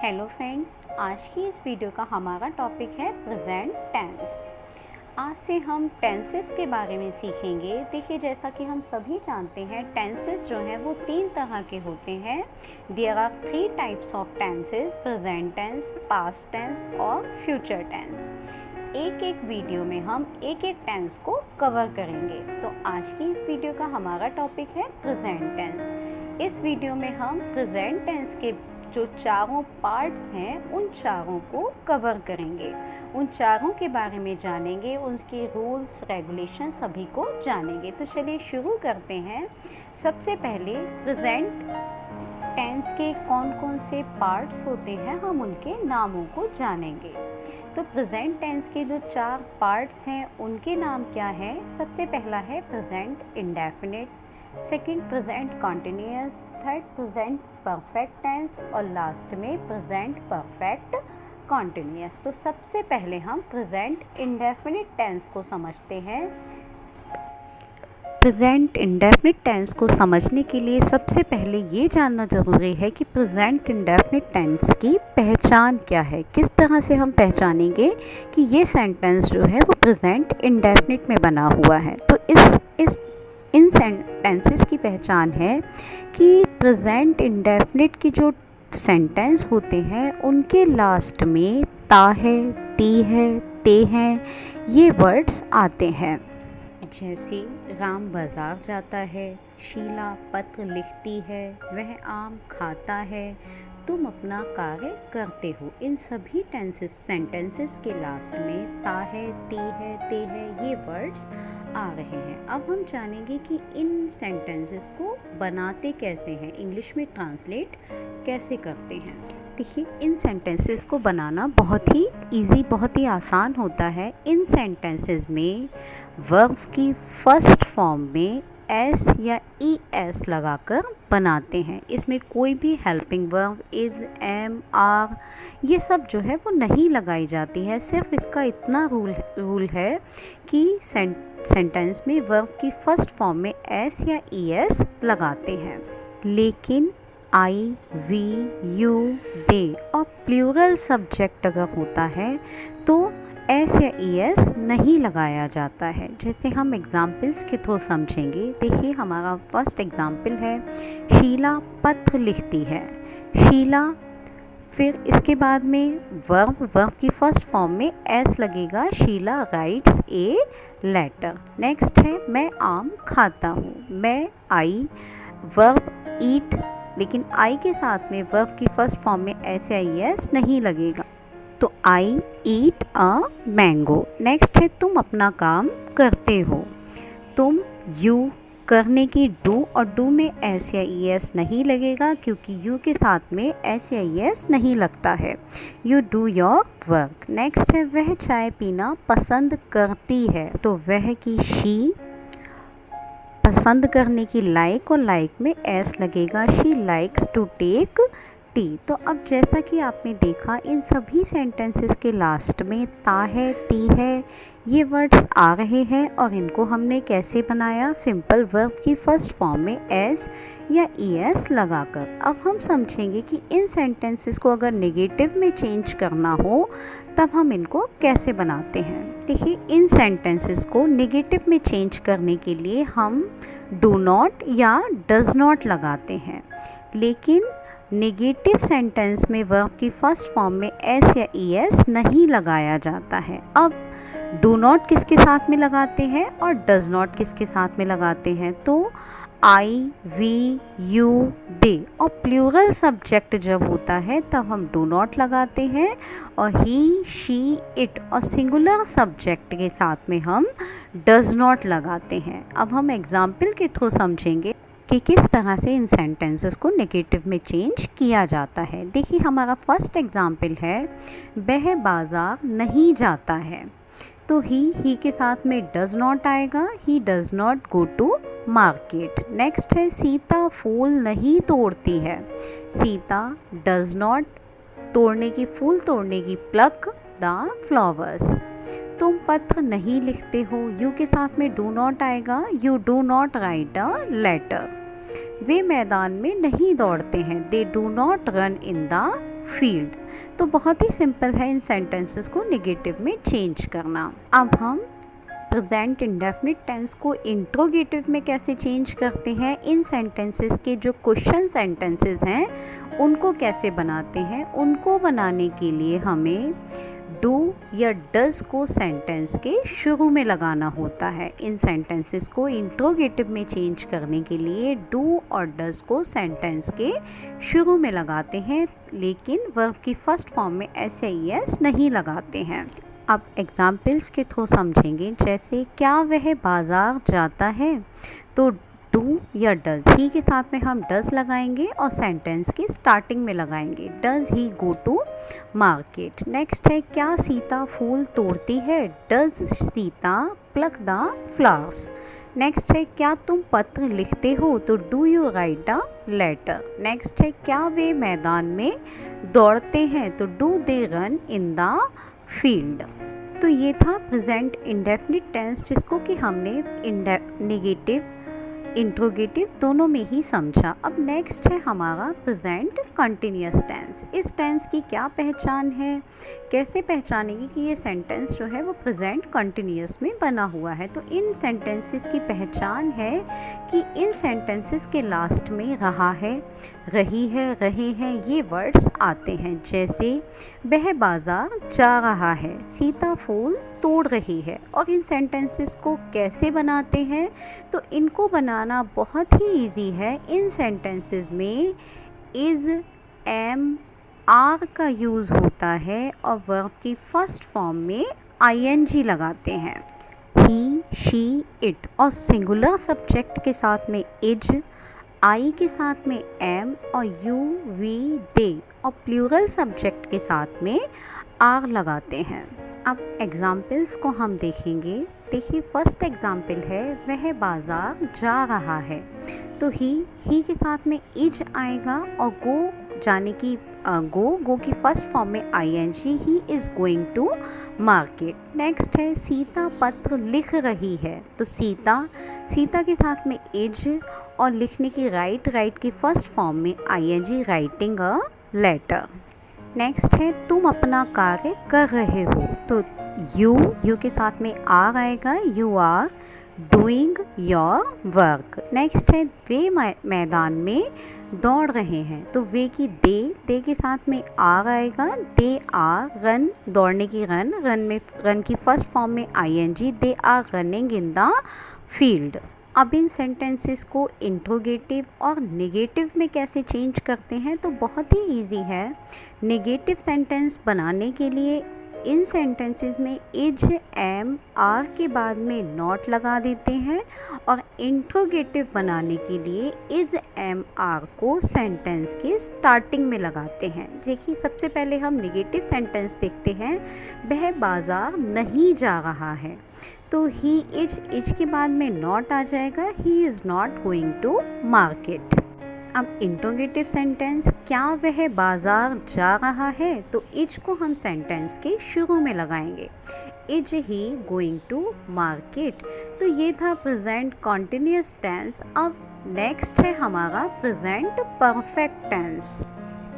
Hello friends, आज की इस वीडियो का हमारा टॉपिक है प्रेजेंट टेंस। आज से हम टेंसेस के बारे में सीखेंगे। देखिए, जैसा कि हम सभी जानते हैं, टेंसेस जो हैं वो 3 तरह के होते हैं। There are 3 types of tenses: present tense, past tense और फ्यूचर टेंस। एक एक वीडियो में हम एक एक टेंस को कवर करेंगे। तो आज की इस वीडियो का हमारा टॉपिक है प्रेजेंट टेंस। इस वीडियो में हम प्रेजेंट टेंस के जो चारों पार्ट्स हैं उन चारों को कवर करेंगे, उन चारों के बारे में जानेंगे, उनके रूल्स रेगुलेशन सभी को जानेंगे। तो चलिए शुरू करते हैं। सबसे पहले प्रेजेंट टेंस के कौन कौन से पार्ट्स होते हैं, हम उनके नामों को जानेंगे। तो प्रेजेंट टेंस के जो 4 पार्ट्स हैं उनके नाम क्या है? सबसे पहला है present indefinite, second present continuous, third present perfect tense और लास्ट में प्रेजेंट परफेक्ट कॉन्टिन्यूअस। तो सबसे पहले हम प्रेजेंट इंडेफिनिट टेंस को समझते हैं। प्रेजेंट इंडेफिनिट टेंस को समझने के लिए सबसे पहले ये जानना ज़रूरी है कि प्रेजेंट इंडेफिनिट टेंस की पहचान क्या है। किस तरह से हम पहचानेंगे कि ये सेंटेंस जो है वो प्रेजेंट इंडेफिनिट में बना हुआ है। तो इन सेंटेंसेस की पहचान है कि प्रेजेंट इंडेफिनिट की जो सेंटेंस होते हैं उनके लास्ट में ता है, ती है, ते हैं, ये वर्ड्स आते हैं। जैसे राम बाज़ार जाता है, शीला पत्र लिखती है, वह आम खाता है, तुम अपना कार्य करते हो। इन सभी सेंटेंसेस के लास्ट में ता है, ती है, ते है, ये वर्ड्स आ रहे हैं। अब हम जानेंगे कि इन सेंटेंसेस को बनाते कैसे हैं, इंग्लिश में ट्रांसलेट कैसे करते हैं। देखिए, इन सेंटेंसेस को बनाना बहुत ही इजी, बहुत ही आसान होता है। इन सेंटेंसेस में वर्ब की फर्स्ट फॉर्म में एस या ई एस लगाकर बनाते हैं। इसमें कोई भी helping verb is, am, are ये सब जो है वो नहीं लगाई जाती है। सिर्फ इसका इतना रूल है कि सेंटेंस में वर्ब की फर्स्ट फॉर्म में एस या ई एस लगाते हैं। लेकिन आई, वी, यू, दे और प्लूरल सब्जेक्ट अगर होता है तो एस या ई एस नहीं लगाया जाता है। जैसे हम एग्जाम्पल्स के थ्रू समझेंगे। देखिए, हमारा फर्स्ट एग्जाम्पल है शीला पत्र लिखती है। शीला, फिर इसके बाद में वर्ब की फर्स्ट फॉर्म में एस लगेगा, Sheela writes a letter. Next है मैं आम खाता हूँ। मैं आई, वर्ब ईट, लेकिन आई के साथ में वर्ब की फर्स्ट फॉर्म में एस या ई एस नहीं लगेगा, तो आई ईट अ मैंगो। नेक्स्ट है तुम अपना काम करते हो। तुम, यू, करने की डू, और डू में एस या ई एस नहीं लगेगा क्योंकि यू के साथ में एस या ई एस नहीं लगता है। You do your work. Next है वह चाय पीना पसंद करती है, तो वह की शी, पसंद करने की लाइक, और लाइक में एस लगेगा, she likes to take tea. तो अब जैसा कि आपने देखा, इन सभी सेंटेंसेस के लास्ट में ता है, ती है, ये वर्ड्स आ रहे हैं और इनको हमने कैसे बनाया? सिंपल वर्ब की फर्स्ट फॉर्म में एस या ई एस लगाकर। अब हम समझेंगे कि इन सेंटेंसेस को अगर नेगेटिव में चेंज करना हो तब हम इनको कैसे बनाते हैं। देखिए, इन सेंटेंसेस को नेगेटिव में चेंज करने के लिए हम डू नॉट या डज नॉट लगाते हैं। लेकिन नेगेटिव सेंटेंस में वर्ब की फर्स्ट फॉर्म में एस या ई एस नहीं लगाया जाता है। अब डू नॉट किसके साथ में लगाते हैं और डज नॉट किसके साथ में लगाते हैं? तो आई, वी, यू, दे और प्लूरल सब्जेक्ट जब होता है तब हम डू नॉट लगाते हैं, और ही, शी, इट और सिंगुलर सब्जेक्ट के साथ में हम डज नॉट लगाते हैं। अब हम एग्जाम्पल के थ्रू समझेंगे कि किस तरह से इन सेंटेंसेस को नेगेटिव में चेंज किया जाता है। देखिए, हमारा फर्स्ट एग्जाम्पल है वह बाज़ार नहीं जाता है, तो ही के साथ में डज नॉट आएगा, he does not go to market. Next है सीता फूल नहीं तोड़ती है, सीता डज नॉट तोड़ने की, फूल तोड़ने की, प्लक द फ्लावर्स। तुम पत्र नहीं लिखते हो, यू के साथ में डू नॉट आएगा, you do not write a letter. वे मैदान में नहीं दौड़ते हैं, they do not run in the field. तो बहुत ही सिंपल है इन सेंटेंसेस को नेगेटिव में चेंज करना। अब हम प्रेजेंट इंडेफिनिट टेंस को इंट्रोगेटिव में कैसे चेंज करते हैं, इन सेंटेंसेस के जो क्वेश्चन सेंटेंसेस हैं उनको कैसे बनाते हैं, उनको बनाने के लिए हमें डू या डज को सेंटेंस के शुरू में लगाना होता है। इन सेंटेंसेस को इंट्रोगेटिव में चेंज करने के लिए डू और डज को सेंटेंस के शुरू में लगाते हैं, लेकिन वर्ब की फर्स्ट फॉर्म में एस नहीं लगाते हैं। अब एग्जाम्पल्स के थ्रू समझेंगे, जैसे क्या वह बाज़ार जाता है, तो डू या डज, ही के साथ में हम डज लगाएंगे और सेंटेंस की स्टार्टिंग में लगाएंगे, does he go to market. Next है क्या सीता फूल तोड़ती है, does Sita pluck the flowers. Next है क्या तुम पत्र लिखते हो, तो do you write a letter. Next है क्या वे मैदान में दौड़ते हैं, तो do they run in the field. तो ये था प्रेजेंट इंडेफिनिट टेंस, जिसको कि हमने नेगेटिव इंट्रोगेटिव दोनों में ही समझा। अब नेक्स्ट है हमारा प्रेजेंट कंटिन्यूअस टेंस। इस टेंस की क्या पहचान है, कैसे पहचानेंगे कि ये सेंटेंस जो है वो प्रेजेंट कंटिन्यूअस में बना हुआ है। तो इन सेंटेंसेस की पहचान है कि इन सेंटेंसेस के लास्ट में रहा है, रही है, रहे हैं ये वर्ड्स आते हैं। जैसे वह बाजार जा रहा है, सीता फूल तोड़ रही है। और इन सेंटेंसेस को कैसे बनाते हैं, तो इनको बनाना बहुत ही इजी है। इन सेंटेंसेस में इज़, एम, आर का यूज़ होता है और वर्ब की फर्स्ट फॉर्म में आईएनजी लगाते हैं, ही, शी, इट। और सिंगुलर सब्जेक्ट के साथ में इज, आई के साथ में एम और यू, वी, दे। और प्लूरल सब्जेक्ट के साथ में आर लगाते हैं। अब एग्ज़ाम्पल्स को हम देखेंगे। देखिए फर्स्ट एग्ज़ाम्पल है वह बाज़ार जा रहा है, तो ही के साथ में इज आएगा और गो जाने की गो की फर्स्ट फॉर्म में ING, he is going to market. Next है सीता पत्र लिख रही है, तो सीता के साथ में इज और लिखने की राइट की फर्स्ट फॉर्म में ING, writing a letter. Next है तुम अपना कार्य कर रहे हो, तो यू के साथ में आर आएगा, you are doing your work. Next है वे मैदान में दौड़ रहे हैं, तो वे की दे के साथ में आर आएगा, दे आर रन, दौड़ने की रन की फर्स्ट फॉर्म में ING, they are running in the field. अब इन सेंटेंसेस को इंट्रोगेटिव और नेगेटिव में कैसे चेंज करते हैं, तो बहुत ही इजी है। नेगेटिव सेंटेंस बनाने के लिए इन सेंटेंसेस में इज, एम, आर के बाद में नॉट लगा देते हैं और इंट्रोगेटिव बनाने के लिए इज, एम, आर को सेंटेंस के स्टार्टिंग में लगाते हैं। देखिए सबसे पहले हम नेगेटिव सेंटेंस देखते हैं, वह बाज़ार नहीं जा रहा है, तो ही इज के बाद में नॉट आ जाएगा, he is not going to market. अब इंट्रोगेटिव सेंटेंस क्या वह बाज़ार जा रहा है, तो इज को हम सेंटेंस के शुरू में लगाएंगे, is he going to market. तो ये था प्रेजेंट कॉन्टिन्यूअस टेंस। अब नेक्स्ट है हमारा प्रेजेंट परफेक्ट टेंस।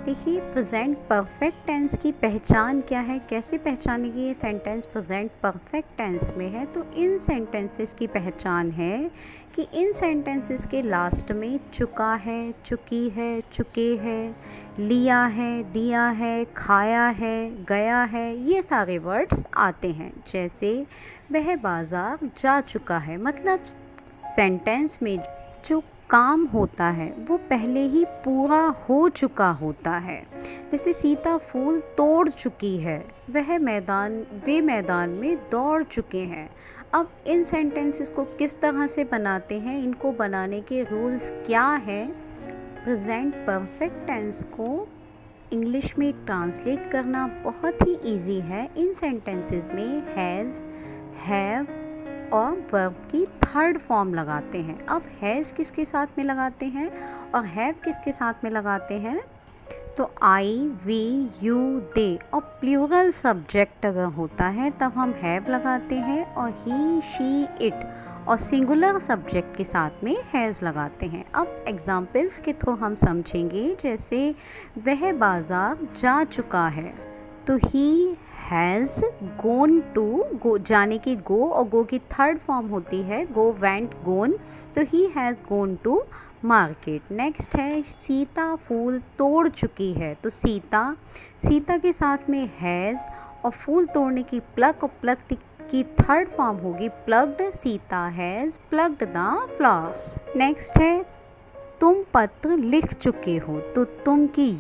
देखिए प्रेजेंट परफेक्ट टेंस की पहचान क्या है, कैसे पहचानेंगे ये सेंटेंस प्रेजेंट परफेक्ट टेंस में है। तो इन सेंटेंसेस की पहचान है कि इन सेंटेंसेस के लास्ट में चुका है, चुकी है, चुके हैं, लिया है, दिया है, खाया है, गया है, ये सारे वर्ड्स आते हैं। जैसे वह बाज़ार जा चुका है, मतलब सेंटेंस में जो काम होता है वो पहले ही पूरा हो चुका होता है। जैसे सीता फूल तोड़ चुकी है, वे मैदान में दौड़ चुके हैं। अब इन सेंटेंसेस को किस तरह से बनाते हैं, इनको बनाने के रूल्स क्या हैं। प्रेजेंट परफेक्ट टेंस को इंग्लिश में ट्रांसलेट करना बहुत ही इजी है। इन सेंटेंसेस में हैज़, हैव और वर्ब की थर्ड फॉर्म लगाते हैं। अब हैज़ किसके साथ में लगाते हैं और हैव किसके साथ में लगाते हैं, तो आई, वी, यू, दे। और प्लूरल सब्जेक्ट अगर होता है तब हम हैव लगाते हैं और ही, शी, इट। और सिंगुलर सब्जेक्ट के साथ में हैज़ लगाते हैं। अब एग्जाम्पल्स के थ्रू हम समझेंगे, जैसे वह बाज़ार जा चुका है, तो ही हैज़ गोन टू, गो जाने की गो, और गो की थर्ड फॉर्म होती है गो, वेंट, गोन, तो he has gone to market. Next है सीता फूल तोड़ चुकी है, तो सीता के साथ में हैज़ और फूल तोड़ने की प्लक, और प्लक की थर्ड फॉर्म होगी plucked, Sita has plucked the flowers. Next है तुम पत्र लिख चुके हो, तो तुम की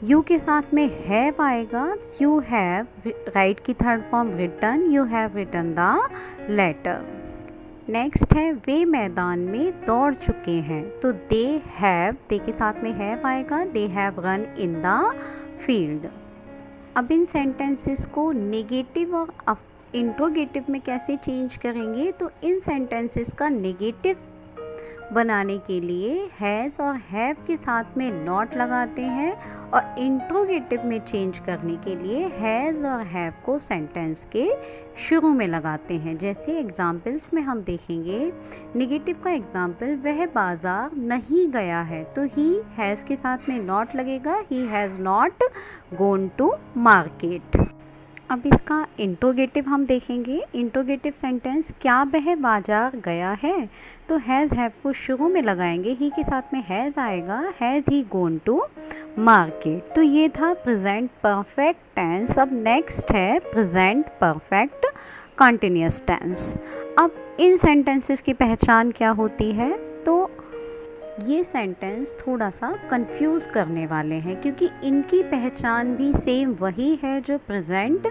यू के साथ में हैव आएगा, यू हैव, राइट की third form written, you have written the letter. Next है वे मैदान में दौड़ चुके हैं, तो दे हैव, दे के साथ में हैव आएगा, they have run in the field. अब इन सेंटेंसेस को नेगेटिव और इंट्रोगेटिव में कैसे चेंज करेंगे, तो इन सेंटेंसेस का नेगेटिव बनाने के लिए हैज़ और हैव के साथ में नॉट लगाते हैं, और इंट्रोगेटिव में चेंज करने के लिए हैज़ और हैव को सेंटेंस के शुरू में लगाते हैं। जैसे एग्जाम्पल्स में हम देखेंगे, नेगेटिव का एग्जाम्पल वह बाज़ार नहीं गया है, तो ही हैज़ के साथ में नॉट लगेगा, he has not gone to market. अब इसका इंट्रोगेटिव हम देखेंगे। इंट्रोगेटिव सेंटेंस क्या वह बाजार गया है, तो हैज़ हैव को शुरू में लगाएंगे, ही के साथ में हैज़ आएगा, has he gone to market. तो ये था प्रेजेंट परफेक्ट टेंस। अब नेक्स्ट है प्रेजेंट परफेक्ट कंटिन्यूअस टेंस। अब इन सेंटेंसेस की पहचान क्या होती है, तो ये सेंटेंस थोड़ा सा कंफ्यूज करने वाले हैं, क्योंकि इनकी पहचान भी सेम वही है जो प्रेजेंट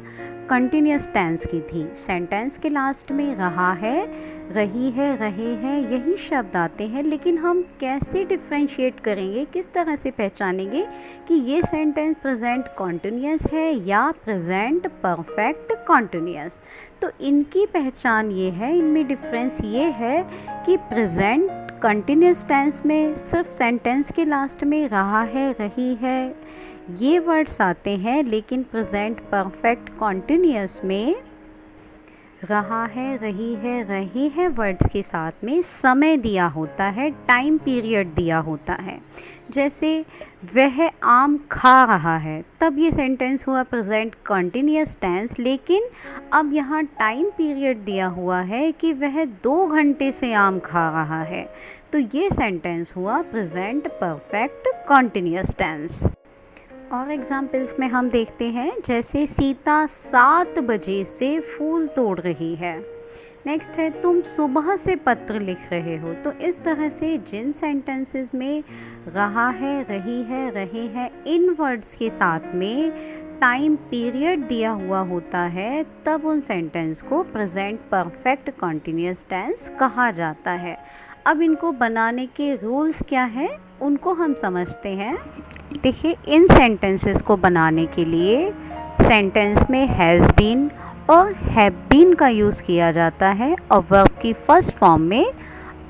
कंटिन्यूअस टेंस की थी। सेंटेंस के लास्ट में रहा है, रही है, रहे हैं, यही शब्द आते हैं, लेकिन हम कैसे डिफ्रेंशिएट करेंगे, किस तरह से पहचानेंगे कि ये सेंटेंस प्रेजेंट कंटिन्यूअस है या प्रेजेंट परफेक्ट कंटिन्यूअस। तो इनकी पहचान ये है, इनमें डिफरेंस ये है कि प्रेजेंट कंटिन्यूअस टेंस में सिर्फ सेंटेंस के लास्ट में रहा है, रही है, ये वर्ड्स आते हैं, लेकिन प्रेजेंट परफेक्ट कंटिन्यूअस में रहा है, रही है, रहे हैं वर्ड्स के साथ में समय दिया होता है, टाइम पीरियड दिया होता है। जैसे वह आम खा रहा है, तब ये सेंटेंस हुआ प्रेजेंट कंटिन्यूअस टेंस, लेकिन अब यहाँ टाइम पीरियड दिया हुआ है कि वह 2 घंटे से आम खा रहा है, तो ये सेंटेंस हुआ प्रेजेंट परफेक्ट कंटिन्यूअस टेंस। और एग्जाम्पल्स में हम देखते हैं, जैसे सीता 7 बजे से फूल तोड़ रही है। नेक्स्ट है तुम सुबह से पत्र लिख रहे हो। तो इस तरह से जिन सेंटेंसेस में रहा है, रही है, रहे हैं, इन वर्ड्स के साथ में टाइम पीरियड दिया हुआ होता है, तब उन सेंटेंस को प्रेजेंट परफेक्ट कंटिन्यूअस टेंस कहा जाता है। अब इनको बनाने के रूल्स क्या हैं, उनको हम समझते हैं। देखिए, इन सेंटेंसेस को बनाने के लिए सेंटेंस में हैज़ बीन और हैव बीन का यूज़ किया जाता है, और वर्ब की फर्स्ट फॉर्म में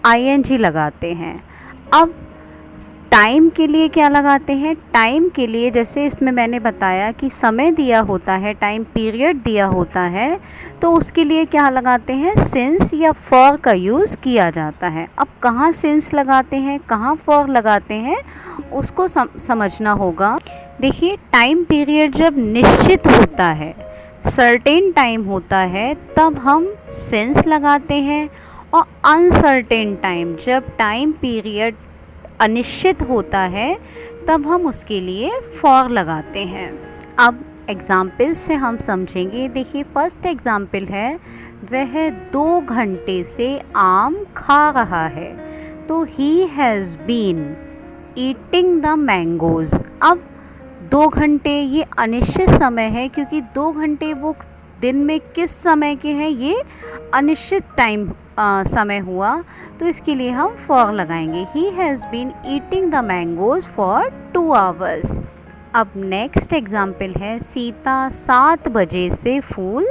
आईएनजी लगाते हैं। अब टाइम के लिए क्या लगाते हैं, टाइम के लिए जैसे इसमें मैंने बताया कि समय दिया होता है, टाइम पीरियड दिया होता है, तो उसके लिए क्या लगाते हैं, सिंस या फॉर का यूज़ किया जाता है। अब कहाँ सिंस लगाते हैं, कहाँ फॉर लगाते हैं, उसको समझना होगा। देखिए, टाइम पीरियड जब निश्चित होता है, सर्टेन टाइम होता है, तब हम सिंस लगाते हैं, और अनसर्टेन टाइम, जब टाइम पीरियड अनिश्चित होता है, तब हम उसके लिए फॉर लगाते हैं। अब एग्जाम्पल से हम समझेंगे। देखिए, फर्स्ट एग्जाम्पल है वह 2 घंटे से आम खा रहा है, तो he has been eating the mangoes. अब 2 घंटे ये अनिश्चित समय है, क्योंकि 2 घंटे वो दिन में किस समय के हैं, ये अनिश्चित टाइम समय हुआ, तो इसके लिए हम फॉर लगाएंगे। He has been eating the mangoes for 2 hours. अब नेक्स्ट एग्जाम्पल है सीता 7 बजे से फूल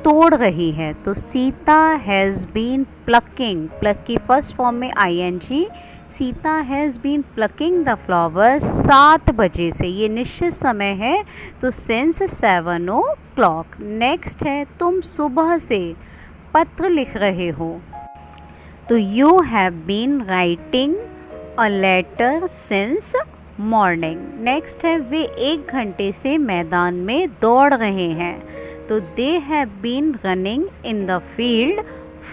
तोड़ रही है, तो Sita has been plucking, pluck की फर्स्ट फॉर्म में ING, Sita has been plucking the flowers 7 बजे से, ये निश्चित समय है, तो सिंस 7 o'clock। नेक्स्ट है तुम सुबह से पत्र लिख रहे हो, तो you have been writing a letter since morning. Next है वे 1 घंटे से मैदान में दौड़ रहे हैं। तो they have been running in the field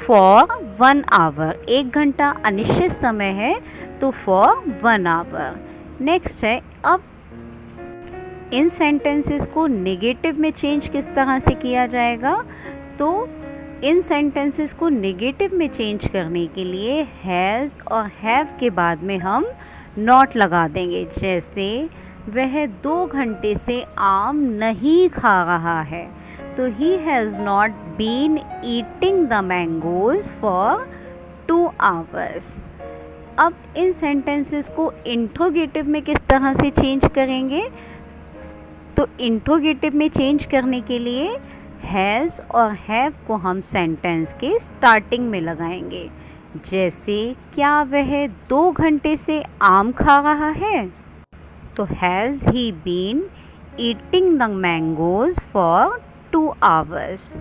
for 1 hour. 1 घंटा अनिश्चित समय है तो फॉर 1 आवर। नेक्स्ट है अब इन सेंटेंसेस को नेगेटिव में चेंज किस तरह से किया जाएगा। तो इन सेंटेंसेस को नेगेटिव में चेंज करने के लिए हैज़ और हैव के बाद में हम नॉट लगा देंगे। जैसे वह 2 घंटे से आम नहीं खा रहा है, तो he has not been eating the mangoes for 2 hours. अब इन सेंटेंसेस को इंट्रोगेटिव में किस तरह से चेंज करेंगे। तो इंट्रोगेटिव में चेंज करने के लिए हैज़ और हैव को हम सेंटेंस के स्टार्टिंग में लगाएंगे। जैसे क्या वह 2 घंटे से आम खा रहा है, तो has he been eating the mangoes for 2 hours.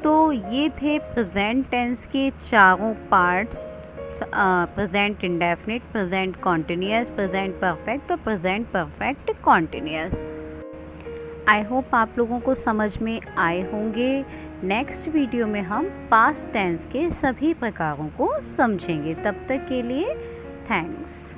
तो ये थे प्रेजेंट टेंस के चारों parts, present indefinite, present continuous, present perfect और present perfect continuous. I hope आप लोगों को समझ में आए होंगे। नेक्स्ट वीडियो में हम पास्ट टेंस के सभी प्रकारों को समझेंगे। तब तक के लिए थैंक्स।